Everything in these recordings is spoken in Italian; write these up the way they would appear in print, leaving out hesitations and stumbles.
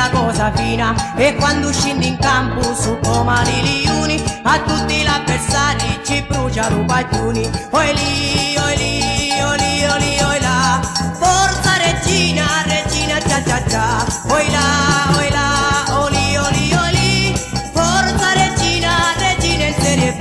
la cosa fina, e quando scendi in campo su comani liuni, a tutti gli avversari ci bruciano i paglioni. Oi lì, oi lì, oi lì, oi lì, oi là, forza regina, regina cia cia cia, oi là, oi là, oi lì, oi lì, oi lì, forza regina, regina in Serie B.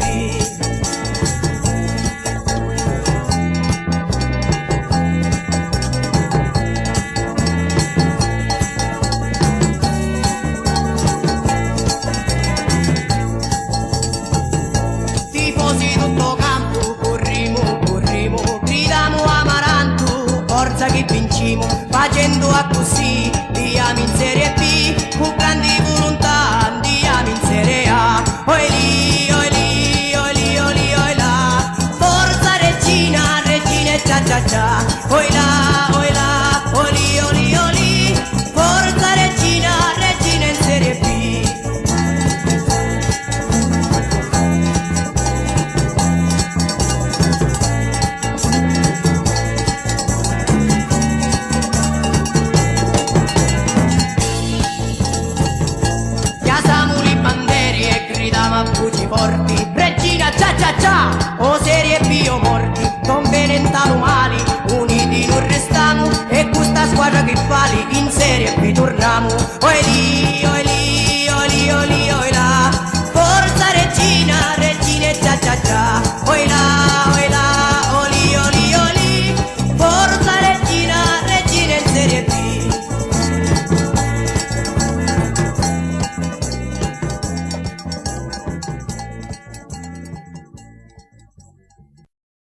Tifosi tutto campo, corrimo, gridamo Amaranto, forza che vincimo, facendo a così, andiamo in Serie B, con grandi volontà, andiamo in Serie A. Oi lì, oi lì, oi lì, oi lì, oi là, forza regina, regina e cia cia cia, oi là, oi là, oi lì, oi lì, oi lì, forza regina, regina in Serie B. A voci forti, regina cia cia cia, o Serie B o morti, non venentano mali, uniti non restiamo, e questa squadra che vale, in Serie B torniamo. Oi lì,